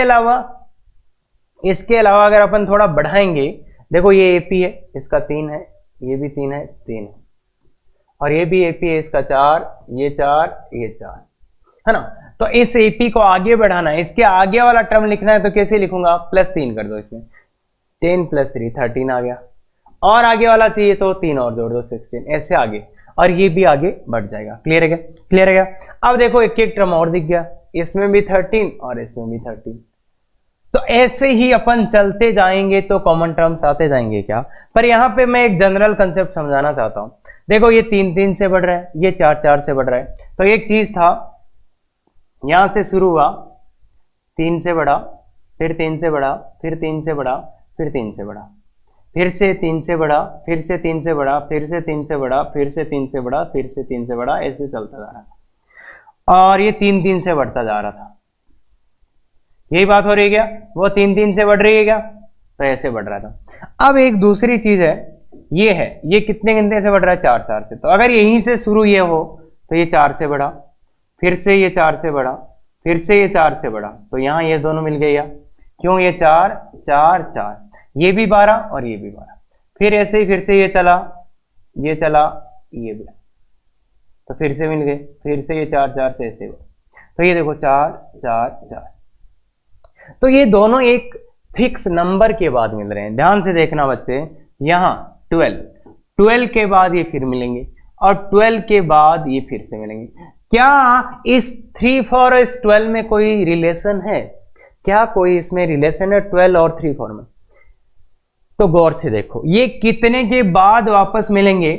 अलावा अगर अपन थोड़ा बढ़ाएंगे, देखो ये एपी है, इसका 3 है, ये भी 3 है, 3 है, और ये भी एपी है, इसका 4, ये 4, ये 4 है ना। तो इस एपी को आगे बढ़ाना है, इसके आगे वाला टर्म लिखना है तो कैसे लिखूंगा? +3 कर दो, इसमें 10 + 3 13 आ गया, और आगे वाला चाहिए तो 3 और जोड़ दो 16, ऐसे आगे, और ये भी आगे बढ़ जाएगा। क्लियर है क्या? क्लियर है क्या? अब देखो एक एक टर्म और दिख गया, इसमें भी 13 और इसमें भी 13। तो ऐसे ही अपन चलते जाएंगे तो कॉमन टर्म्स आते जाएंगे क्या। पर यहां पे मैं एक जनरल कंसेप्ट समझाना चाहता हूं। देखो ये 3 3 से बढ़ रहा है, ये 4 4 से बढ़ रहा है। तो एक चीज था, यहां से शुरू हुआ, 3 से बढ़ा, फिर 3 से बढ़ा, फिर 3 से बढ़ा, फिर 3 से बढ़ा, फिर से 3 से बढ़ा, फिर से 3 से बढ़ा, फिर से 3 से बढ़ा, फिर से 3 से बढ़ा, फिर से 3 से बढ़ा, ऐसे चलता जा रहा था। और ये 3 3 से बढ़ता जा रहा था। यही बात हो रही है क्या? वो 3 3 से बढ़ रही है क्या? तो ऐसे बढ़ रहा था। अब एक दूसरी चीज है, ये है, ये कितने से बढ़ रहा है? 4 4 से। तो अगर यहीं से शुरू ये हो तो ये 4 से बढ़ा, फिर से ये 4 से बढ़ा, फिर से ये 4 से बढ़ा, तो यहां ये दोनों मिल गए। या क्यों? ये 4 4 4, ये भी 12 और ये भी 12, फिर ऐसे ही फिर से ये चला, ये चला, ये भी, तो फिर से मिल गए, फिर से ये 4 4 से ऐसे हुआ। तो ये देखो 4 4 4, तो ये दोनों एक फिक्स नंबर के बाद मिल रहे हैं। ध्यान से देखना बच्चे, यहां 12 के बाद ये फिर मिलेंगे, और 12 के बाद ये फिर से मिलेंगे। क्या इस 3 4 और इस 12 में कोई रिलेशन है? क्या कोई इसमें रिलेशन है 12 और 3 4 में? तो गौर से देखो, ये कितने के बाद वापस मिलेंगे?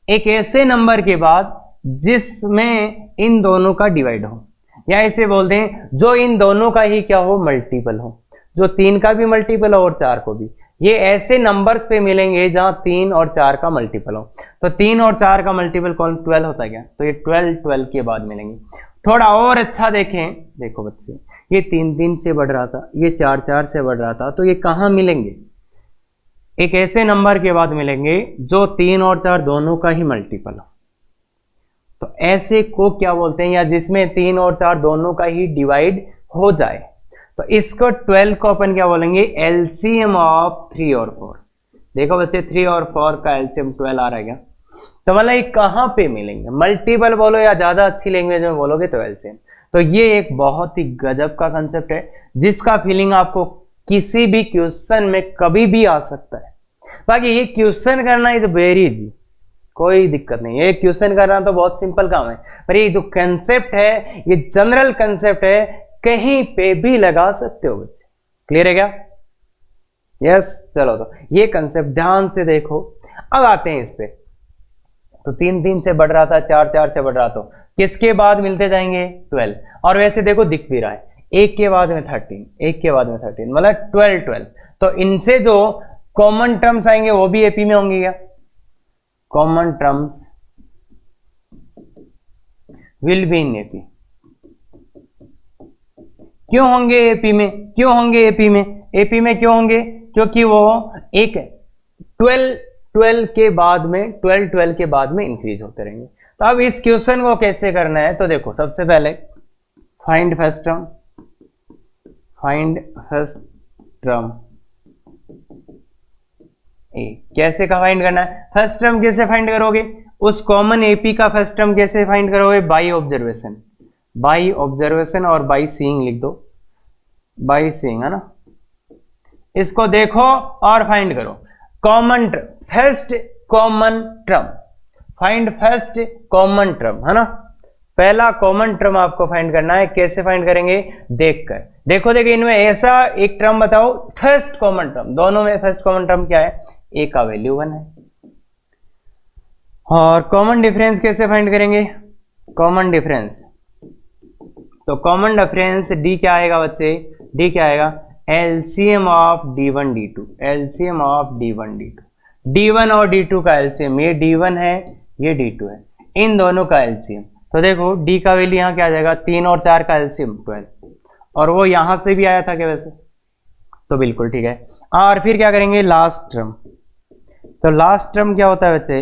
एक ऐसे नंबर के बाद जिसमें इन दोनों का डिवाइड हो, या ऐसे बोल दें जो इन दोनों का ही क्या हो? मल्टीपल हो, जो 3 का भी मल्टीपल हो और 4 को भी। ये ऐसे नंबर्स पे मिलेंगे जहां 3 और 4 का मल्टीपल हो। तो 3 और 4 का मल्टीपल कौन? 12 होता है क्या? तो ये 12 के बाद मिलेंगे। थोड़ा और अच्छा देखें, देखो बच्चे, ये 3 3 से बढ़ रहा था, ये 4 4 से बढ़ रहा था, तो ये कहां मिलेंगे? एक ऐसे नंबर के बाद मिलेंगे जो 3 और 4 दोनों का ही मल्टीपल हो। तो ऐसे को क्या बोलते हैं? या जिसमें 3 और 4 दोनों का ही डिवाइड हो जाए, तो इसको 12 को अपन क्या बोलेंगे? एलसीएम ऑफ 3 और 4। देखो बच्चे 3 और 4 का एलसीएम 12 आ रहा है क्या? तो मतलब ये कहां पे मिलेंगे? मल्टीपल बोलो या ज्यादा अच्छी लैंग्वेज में बोलोगे तो एलसीएम। तो ये एक बहुत ही गजब का कंसेप्ट है, जिसका फीलिंग आपको किसी भी क्वेश्चन में कभी भी आ सकता है। बाकी ये क्वेश्चन करना इज वेरी इजी, कोई दिक्कत नहीं है। ये क्वेश्चन करना तो बहुत सिंपल काम है, पर ये जो कंसेप्ट है, ये जनरल कंसेप्ट है, कहीं पे भी लगा सकते हो बच्चे। क्लियर है क्या? यस। चलो तो ये कंसेप्ट ध्यान से देखो। अब आते हैं इस पे। तो 3 3 से बढ़ रहा था, 4 4 से बढ़ रहा, तो किसके बाद मिलते जाएंगे? 12। और वैसे देखो दिख भी रहा है, एक के बाद में 13, एक के बाद में 13, मतलब 12 12। तो इनसे जो कॉमन टर्म्स आएंगे वो भी एपी में होंगे क्या? Common terms will be in AP. क्यों होंगे एपी में? क्यों होंगे एपी में? एपी में क्यों होंगे? क्योंकि वो एक 12 के बाद में 12 के बाद में इंक्रीज होते रहेंगे। तो अब इस क्वेश्चन को कैसे करना है? तो देखो सबसे पहले find first term, find first term a. कैसे का फाइंड करना है? फर्स्ट टर्म कैसे फाइंड करोगे? उस कॉमन एपी का फर्स्ट टर्म कैसे फाइंड करोगे? बाई ऑब्जर्वेशन, बाई ऑब्जर्वेशन और बाई सीइंग लिख दो। बाई सीइंग, है ना। इसको देखो और फाइंड करो common first common term, find first common term, है ना। पहला कॉमन टर्म आपको फाइंड करना है। कैसे फाइंड करेंगे? देखकर। देखो देखिए इनमें ऐसा एक टर्म बताओ फर्स्ट कॉमन टर्म, दोनों में फर्स्ट कॉमन टर्म क्या है? ए का वैल्यू 1 है। और कॉमन डिफरेंस कैसे फाइंड करेंगे? कॉमन डिफरेंस, तो कॉमन डिफरेंस डी क्या आएगा बच्चे? डी क्या आएगा? LCM of d1 d2, LCM of d1 d2, d1 और d2 का एलसीएम, ये d1 है ये d2 है, इन दोनों का एलसीएम। तो देखो d का वैल्यू यहाँ क्या आ जाएगा? 3 और 4 का एलसीएम 12, और वो यहां से भी आया था क्या वैसे? तो बिल्कुल ठीक है। और फिर क्या करेंगे? Last term. तो लास्ट टर्म क्या होता है बच्चे?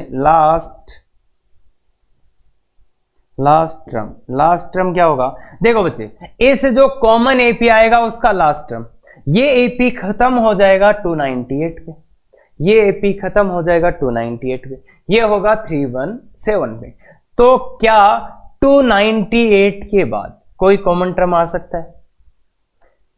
लास्ट टर्म क्या होगा? देखो बच्चे, इस जो कॉमन एपी आएगा उसका लास्ट टर्म, ये एपी खत्म हो जाएगा 298 पे, ये एपी खत्म हो जाएगा 298 पे, ये होगा 317 पे। तो क्या 298 के बाद कोई कॉमन टर्म आ सकता है?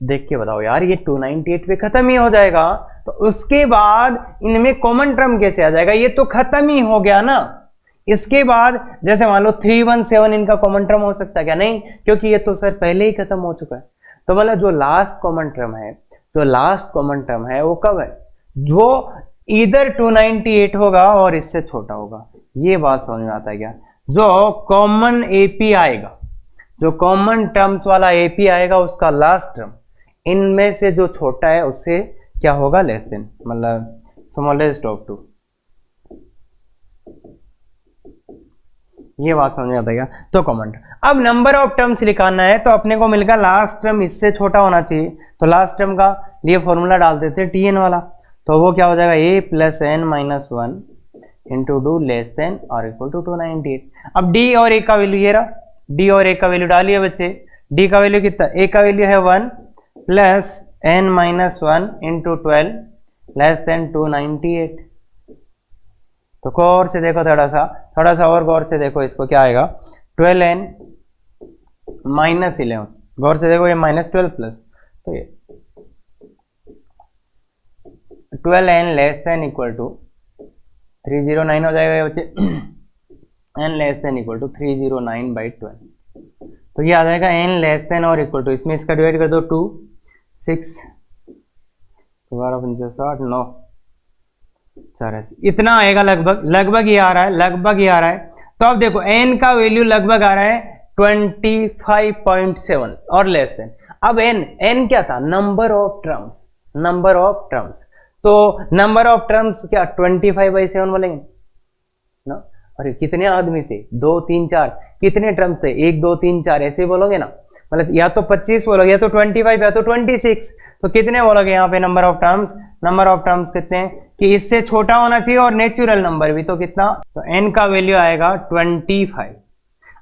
देख के बताओ यार, ये 298 पे खत्म ही हो जाएगा, तो उसके बाद इनमें कॉमन टर्म कैसे आ जाएगा? ये तो खत्म ही हो गया ना। इसके बाद जैसे मान लो 317 इनका कॉमन टर्म हो सकता है क्या? नहीं, क्योंकि ये तो सर पहले ही खत्म हो चुका है। तो मतलब जो लास्ट कॉमन टर्म है, जो लास्ट कॉमन टर्म है वो कब है? जो इधर 298 होगा और इससे छोटा होगा। ये बात समझ में आता है क्या? जो कॉमन एपी आएगा, जो कॉमन टर्म्स वाला एपी आएगा उसका लास्ट टर्म इनमें से जो छोटा है उससे क्या होगा? लेस देन, मतलब स्मॉलेस्ट ऑफ 2। ये बात समझ में आता है क्या? तो कॉमन। अब नंबर ऑफ टर्म्स लिखाना है, तो अपने को मिलेगा लास्ट टर्म इससे छोटा होना चाहिए, तो लास्ट टर्म का लिए फॉर्मूला डाल देते हैं टीएन वाला, तो वो क्या हो जाएगा? A plus n minus 1 into 2 less than और इक्वल टू 298। अब डी और ए का वैल्यू ये रहा, डी और ए का वैल्यू डालिए बच्चे। डी का वैल्यू कितना? ए का वैल्यू है 1 plus n minus 1 into 12 less than 298। तो गौर से देखो, थोड़ा सा और गौर से देखो, इसको क्या आएगा? 12n माइनस 11, गौर से देखो, ये माइनस 12 प्लस, तो ये 12n less than equal to 309 हो जाएगा ये बच्चे। n less than equal to 309 by 12, तो ये आ जाएगा n लेस देन और इक्वल टू, इसमें इसका डिवाइड कर दो 2 6 12 50 60 9 84, इतना आएगा लगभग ये आ रहा है, लगभग ये आ रहा है। तो अब देखो n का वैल्यू लगभग आ रहा है 25.7 और लेस देन। अब n क्या था? Number of terms, number of terms, तो नंबर ऑफ टर्म्स क्या 25/7 बोलेंगे ना। अरे कितने आदमी थे? 2 3 4, कितने टर्म्स थे? 1 2 3 4, ऐसे बोलोगे ना, मतलब या तो 25 बोलोगे, या तो 25 या तो 26, तो कितने बोलोगे यहाँ पे number of terms? Number of terms कितने हैं कि इससे छोटा होना चाहिए और नेचुरल नंबर भी, तो कितना? तो n का वैल्यू आएगा 25।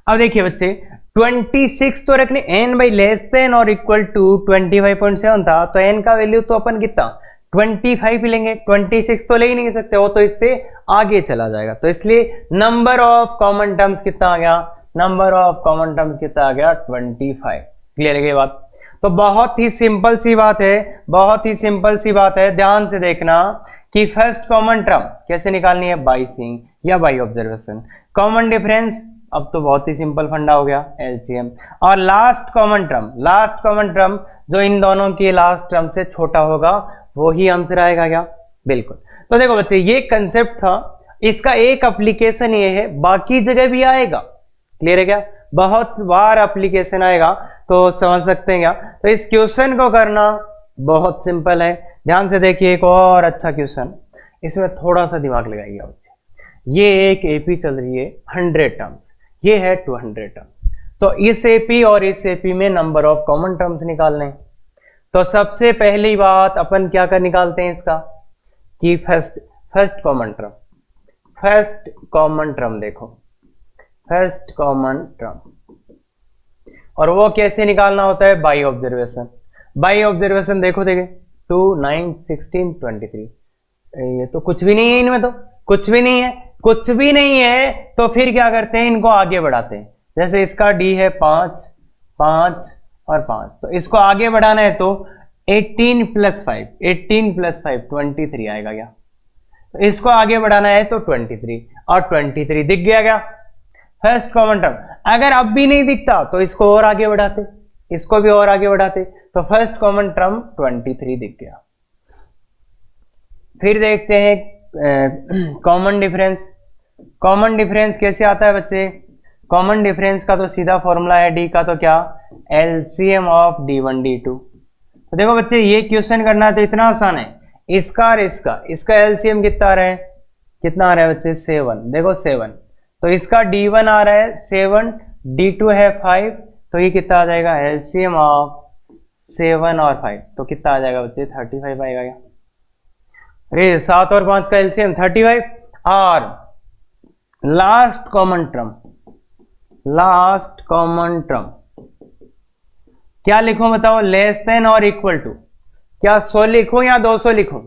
अब देखिए बच्चे 26 तो रखने, n बाई लेस देन और इक्वल टू 25.7 था, तो n का वैल्यू तो अपन कितना 25 ही लेंगे, 26 तो ले ही नहीं सकते, वो तो इससे आगे चला जाएगा। तो इसलिए नंबर ऑफ कॉमन टर्म्स कितना आ गया? नंबर ऑफ कॉमन टर्म्स कितना आ गया? 25। क्लियर है ये बात? तो बहुत ही सिंपल सी बात है, बहुत ही सिंपल सी बात है। ध्यान से देखना कि फर्स्ट कॉमन टर्म कैसे निकालनी है? बाई सीइंग या बाई ऑब्जर्वेशन। कॉमन डिफरेंस, अब तो बहुत ही सिंपल फंडा हो गया, एलसीएम। और लास्ट कॉमन टर्म जो इन दोनों के लास्ट टर्म से छोटा होगा वो ही आंसर आएगा क्या? बिल्कुल। तो देखो बच्चे ये कंसेप्ट था, इसका एक एप्लीकेशन ये है, बाकी जगह भी आएगा। क्लियर है क्या? बहुत बार एप्लीकेशन आएगा, तो समझ सकते हैं क्या? तो इस क्वेश्चन को करना बहुत सिंपल है। ध्यान से देखिए एक और अच्छा क्वेश्चन, इसमें थोड़ा सा दिमाग लगाइएगा बच्चे। ये एक एपी चल रही है 100 टर्म्स, ये है 200 टर्म्स, तो इस एपी और इस एपी में नंबर ऑफ कॉमन टर्म्स निकालने हैं। तो सबसे पहली बात अपन क्या कर निकालते हैं इसका कि फर्स्ट कॉमन टर्म देखो, फर्स्ट कॉमन टर्म, और वो कैसे निकालना होता है? By observation. बाई ऑब्जर्वेशन देखो 2 9 16 23, ये तो कुछ भी नहीं है, इनमें तो कुछ भी नहीं है, तो फिर क्या करते हैं? इनको आगे बढ़ाते हैं। जैसे इसका डी है 5 5 और 5। तो इसको आगे बढ़ाना है तो 18 प्लस 5, 18 प्लस 5 23 आएगा क्या? तो इसको आगे बढ़ाना है तो 23, और 23 दिख गया क्या फर्स्ट कॉमन टर्म। अगर अब भी नहीं दिखता तो इसको और आगे बढ़ाते, इसको भी और आगे बढ़ाते, तो फर्स्ट कॉमन टर्म 23 दिख गया। फिर देखते हैं कॉमन डिफरेंस। कॉमन डिफरेंस कैसे आता है बच्चे? कॉमन डिफरेंस का तो सीधा फॉर्मूला है डी का, तो क्या एलसीएम ऑफ d1 d2। तो देखो बच्चे ये क्वेश्चन करना तो इतना आसान है, इसका और इसका एलसीएम कितना आ रहा है, कितना आ रहा है बच्चे 7। देखो 7, तो इसका d1 आ रहा है 7, d2 है 5, तो ये कितना आ जाएगा एलसीएम ऑफ 7 और 5, तो कितना आ जाएगा बच्चे 35 आएगा क्या? अरे 7 और 5 का एलसीएम 35। और last common term, last common term क्या लिखूं बताओ? लेस देन और इक्वल टू। क्या 100 लिखूं या 200 लिखूं,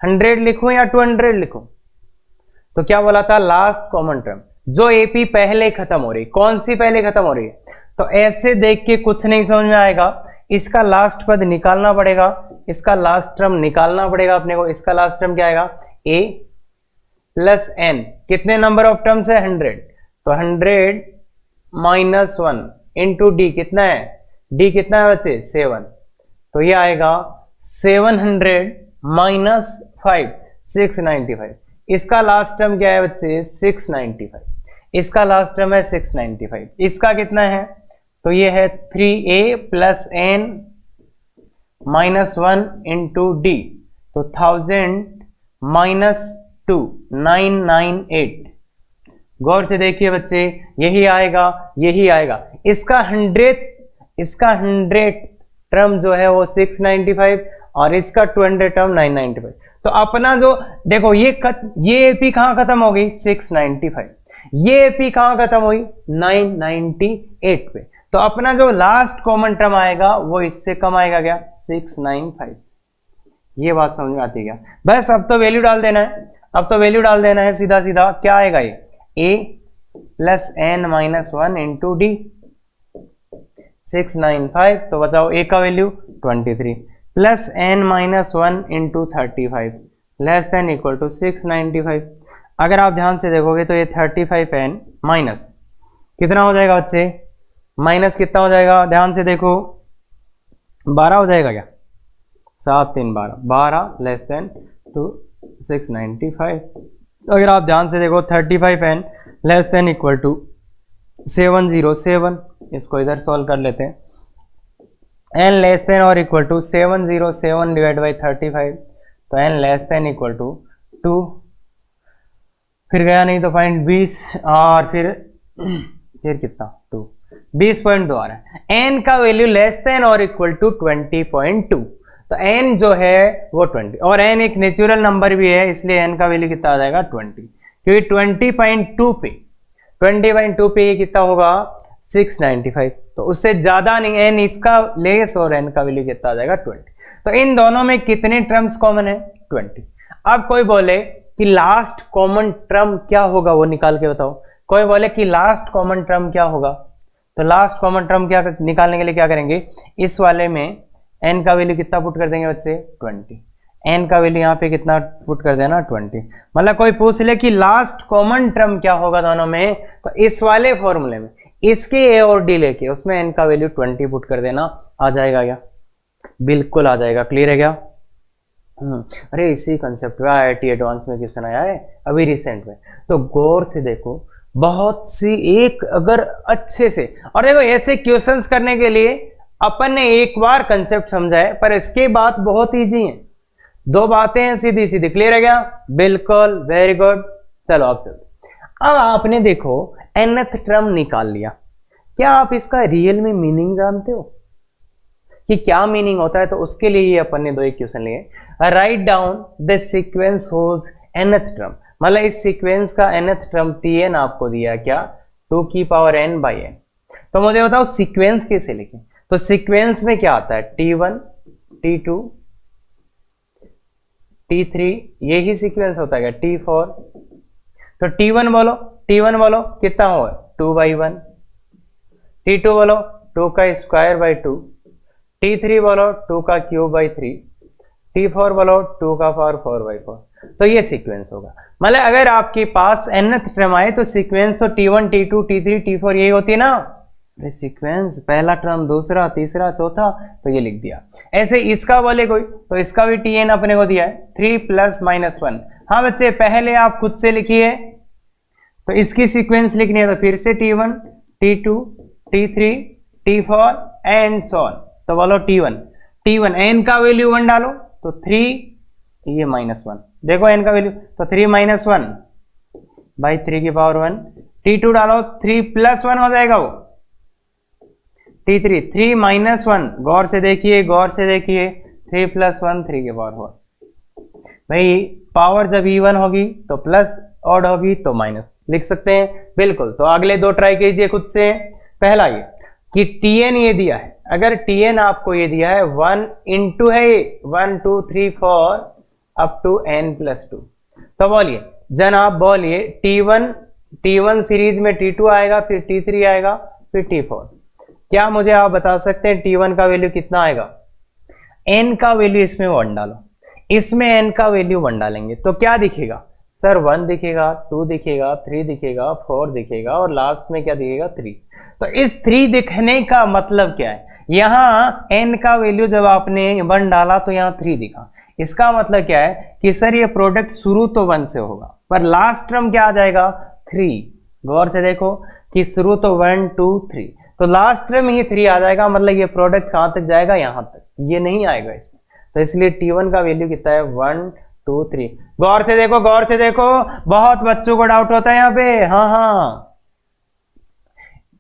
100 लिखूं या 200 लिखूं? तो क्या बोला था लास्ट कॉमन टर्म जो एपी पहले खत्म हो रही, कौन सी पहले खत्म हो रही है? तो ऐसे देख के कुछ नहीं समझ में आएगा, इसका लास्ट पद निकालना पड़ेगा, इसका लास्ट टर्म निकालना पड़ेगा अपने को। इसका लास्ट टर्म क्या आएगा a प्लस n, कितने नंबर ऑफ टर्म्स है 100, तो 100 माइनस 1 इंटू डी कितना है, डी कितना है बच्चे 7, तो ये आएगा 700 माइनस 5 695। इसका लास्ट टर्म क्या है बच्चे 695, इसका लास्ट टर्म है 695। इसका कितना है, तो ये है 3a plus n minus 1 into d, तो 1000 माइनस 2 998। गौर से देखिए बच्चे यही आएगा, यही आएगा। इसका 100 टर्म जो है वो 695 और इसका 200 टर्म 995। तो अपना जो देखो ये एपी कहां खत्म हो गई 695, ये एपी कहां खत्म हुई 998 पे। तो अपना जो लास्ट कॉमन टर्म आएगा वो इससे कम आएगा क्या 695। ये बात समझ में आती है क्या? बस अब तो वैल्यू डाल देना है, अब तो वैल्यू डाल देना है सीधा सीधा। क्या आएगा ये a plus n minus 1 into d 695। तो बताओ a का value 23 plus n minus 1 into 35 less than equal to 695। अगर आप ध्यान से देखोगे तो ये 35n माइनस कितना हो जाएगा बच्चे, माइनस कितना हो जाएगा ध्यान से देखो 12 हो जाएगा क्या, 7 3 12, 12 लेस देन टू 695। अगर आप ध्यान से देखो 35n less than equal to 707, इसको इधर सॉल्व कर लेते हैं। n लेस देन और इक्वल टू 707 डिवाइड बाई 35, तो n less than equal to 2, फिर गया नहीं तो पॉइंट 20 और फिर कितना 2, 20.2 आ रहा है। n का वैल्यू लेस देन और इक्वल टू 20.2, तो n जो है वो 20, और n एक नेचुरल नंबर भी है इसलिए n का वैल्यू कितना आ जाएगा 20, क्योंकि 20.2 पे ये कितना होगा 695, तो उससे ज्यादा नहीं, n इसका लेस और n का वैल्यू कितना आ जाएगा 20। तो इन दोनों में कितने टर्म्स कॉमन है 20। अब कोई बोले कि लास्ट कॉमन टर्म क्या होगा वो निकाल के बताओ, कोई बोले कि लास्ट कॉमन टर्म क्या होगा, तो लास्ट कॉमन टर्म क्या निकालने के लिए क्या करेंगे, इस वाले में n का वैल्यू कितना पुट कर देंगे बच्चे 20, n का वैल्यू यहाँ पे कितना पुट कर देना 20। मतलब कोई पूछ ले कि लास्ट कॉमन टर्म क्या होगा दोनों में, तो इस वाले फॉर्मूले में इसके a और d लेके उसमें n का वैल्यू 20 पुट कर देना, आ जाएगा क्या, बिल्कुल आ जाएगा। क्लियर है क्या? अरे इसी कंसेप्ट में IIT एडवांस में क्वेश्चन आया है अभी रिसेंट में, तो गौर से देखो बहुत सी एक अगर अच्छे से, और देखो ऐसे क्वेश्चंस करने के लिए अपन ने एक बार कंसेप्ट समझा है पर इसके बाद बहुत इजी है, 2 बातें हैं सीधी सीधी। क्लियर है क्या? बिल्कुल, वेरी गुड। चलो अब चलते। अब आपने देखो nth टर्म निकाल लिया, क्या आप इसका रियल में मीनिंग जानते हो कि क्या मीनिंग होता है? तो उसके लिए अपन ने 2 एक क्वेश्चन लिए। Right down the sequence whose nth term, मतलब इस सीक्वेंस का nth टर्म tn आपको दिया क्या 2 की पावर n बाई n। तो मुझे बताओ सीक्वेंस कैसे लिखें, तो सीक्वेंस में क्या आता है t1 t2 t3, यही सीक्वेंस होता है t4। तो t1 बोलो कितना हो 2 बाई 1, t2 बोलो 2 का स्क्वायर बाई 2 T3 बोलो 2 का क्यूब बाई 3, T4 बोलो 2 का पावर 4 बाई 4। तो ये सीक्वेंस होगा। मतलब अगर आपके पास nth टर्म आए तो सीक्वेंस तो T1 T2 T3 T4 यही होती है ना। सीक्वेंस पहला टर्म, दूसरा, तीसरा, चौथा, तो ये लिख दिया। ऐसे इसका बोले कोई तो इसका भी Tn अपने को दिया है 3 + -1। हाँ बच्चे पहले आप खुद से लिखिए, तो इसकी सीक्वेंस लिखनी है तो फिर से T1 T2 T3 T4 and so on. तो बोलो T1 n का वैल्यू 1 डालो तो 3, ये -1, देखो n का वैल्यू तो 3 - 1 बाई 3 की पावर 1। T2 डालो 3 + 1 हो जाएगा वो। T3 3 - 1, गौर से देखिए 3 + 1 3 की पावर 4। भाई पावर जब इवन होगी तो प्लस, ऑड होगी तो माइनस लिख सकते हैं बिल्कुल। तो अगले दो ट्राई कीजिए खुद से। पहला ये कि Tn ये दिया है, अगर Tn आपको ये दिया है 1 इंटू है 1 2 3 4 अप टू n + 2, तो बोलिए जनाब बोलिए T1 सीरीज में T2 आएगा, फिर T3 आएगा, फिर T4। क्या मुझे आप बता सकते हैं T1 का वैल्यू कितना आएगा? n का वैल्यू इसमें 1 डालो, इसमें n का वैल्यू 1 डालेंगे तो क्या दिखेगा सर? 1 दिखेगा, 2 दिखेगा, 3 दिखेगा, 4 दिखेगा और लास्ट में क्या दिखेगा? 3। तो इस 3 दिखने का मतलब क्या है? यहां n का वैल्यू जब आपने 1 डाला तो यहां 3 दिखा। इसका मतलब क्या है कि सर ये प्रोडक्ट शुरू तो 1 से होगा पर लास्ट टर्म क्या आ जाएगा? 3। गौर से देखो कि शुरू तो 1 2 3, तो लास्ट टर्म ही 3 आ जाएगा। मतलब ये प्रोडक्ट कहां तक जाएगा? यहां तक, ये नहीं आएगा इसमें। तो इसलिए T1 का वैल्यू कितना है? 1 2 3। गौर से देखो, गौर से देखो, बहुत बच्चों को डाउट होता है यहाँ पे। हाँ,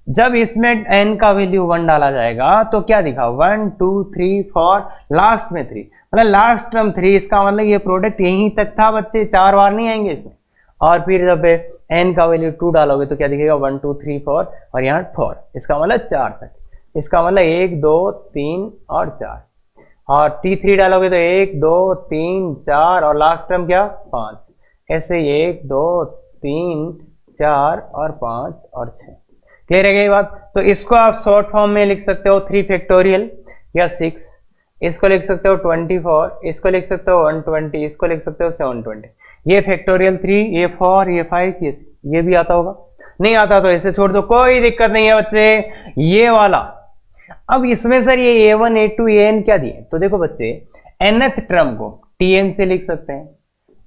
जब इसमें n का वैल्यू 1 डाला जाएगा तो क्या दिखा? 1 2 3 4, लास्ट में 3, मतलब लास्ट टर्म 3। इसका मतलब ये प्रोडक्ट यहीं तक था बच्चे, 4 बार नहीं आएंगे इसमें। और फिर जब n का वैल्यू 2 डालोगे तो क्या दिखेगा? 1 2 3 4 और यहाँ 4, इसका मतलब 4 तक। इसका मतलब 1 2 3 और 4। और T3 डालोगे तो 1 2 3 4 और लास्ट टर्म क्या? 5। ऐसे 1 2 3 4 और 5 और 6। क्लियर है ये बात? तो इसको आप शॉर्ट फॉर्म में लिख सकते हो 3 फैक्टोरियल या 6, इसको लिख सकते हो 24, इसको लिख सकते हो 120, इसको लिख सकते हो 720। ये फैक्टोरियल 3, ये 4, ये 5, ये भी आता होगा। नहीं आता तो इसे छोड़ दो, कोई दिक्कत नहीं है बच्चे। ये वाला अब इसमें सर ये A1 A2 AN क्या दिए? तो देखो बच्चे nth टर्म को Tn से लिख सकते हैं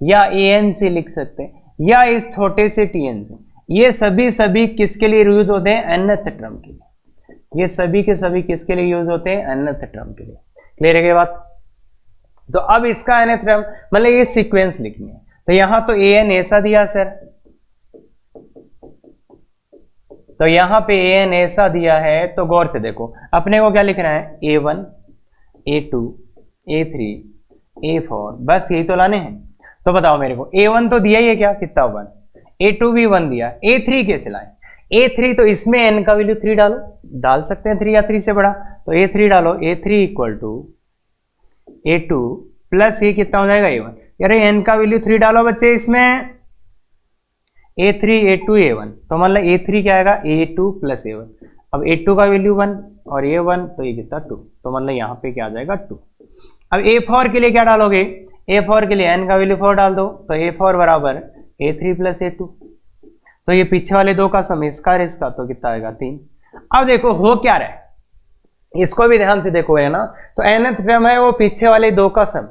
या An से लिख सकते हैं या इस छोटे से Tn से। ये सभी किसके लिए यूज होते हैं? nth टर्म के लिए। ये सभी के सभी किसके लिए यूज होते हैं? nth टर्म के लिए। क्लियर है ये बात? तो अब इसका nth टर्म मतलब ये सीक्वेंस लिखनी है। तो यहां तो An ऐसा दिया सर, तो यहां पे An ऐसा दिया है, तो गौर से देखो अपने को क्या लिखना है? A1 A2 A3 A4, बस यही तो लाने हैं। तो बताओ मेरे को, A1 तो दिया ही है क्या? कितना? 1। A2 भी 1 दिया, A3 कैसे लाए? A3 तो इसमें n का वैल्यू 3 डालो, डाल सकते हैं 3 या 3 से बड़ा, तो A3 डालो। A3 = A2 प्लस ये कितना हो जाएगा? A1। यार n का वैल्यू 3 डालो बच्चे इसमें, A3 A2 A1, तो मतलब A3 क्या आएगा? A2 + A1। अब A2 का वैल्यू 1 और A1 तो ये कितना? 2, तो मतलब यहाँ पे क्या आ जाएगा? 2। अब A4 के लिए क्या डालोगे? A4 के लिए n का वैल्यू 4 डाल दो, तो A4 बराबर A3 + A2। तो ये पीछे वाले दो का सम, इसका और इसका, तो कितना आएगा? 3। अब देखो हो क्या रहा है, इसको भी ध्यान से देखो है ना। तो nth टर्म है वो पीछे वाले दो का सम,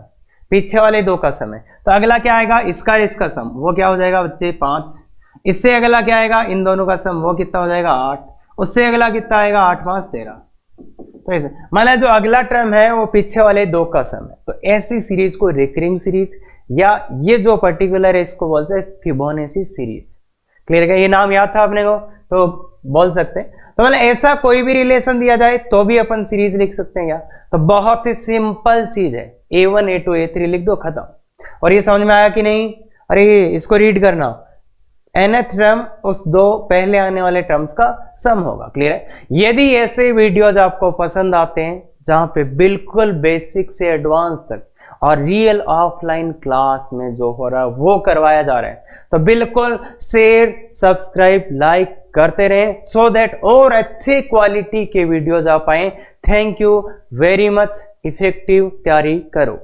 पीछे वाले दो का सम है। तो अगला क्या आएगा? इसका और इसका सम, वो क्या हो जाएगा बच्चे? 5। इससे अगला क्या आएगा? इन दोनों का सम, वो कितना हो जाएगा? 8। उससे अगला कितना आएगा? 8 5 13। तो ऐसे मतलब जो अगला टर्म है वो पीछे वाले दो का सम है। तो ऐसी सीरीज को रिकरिंग सीरीज या ये जो पर्टिकुलर है इसको बोलते हैं फिबोनाची सीरीज। क्लियर है? ये नाम याद था अपने को तो बोल सकते हैं। तो मतलब ऐसा कोई भी रिलेशन दिया जाए तो भी अपन सीरीज लिख सकते हैं क्या? तो बहुत ही सिंपल चीज है, A1 A2 A3 लिख दो, खत्म। और ये समझ में आया कि नहीं? अरे इसको रीड करना, nth टर्म उस दो पहले आने वाले टर्म्स का सम होगा। क्लियर है? यदि ऐसे वीडियोज आपको पसंद आते हैं जहां पे बिल्कुल बेसिक से एडवांस तक और रियल ऑफलाइन क्लास में जो हो रहा है वो करवाया जा रहा है, तो बिल्कुल शेयर, सब्सक्राइब, लाइक करते रहें सो दैट और अच्छे क्वालिटी के वीडियोज आ पाए। Thank you very much. Effective तैयारी करो।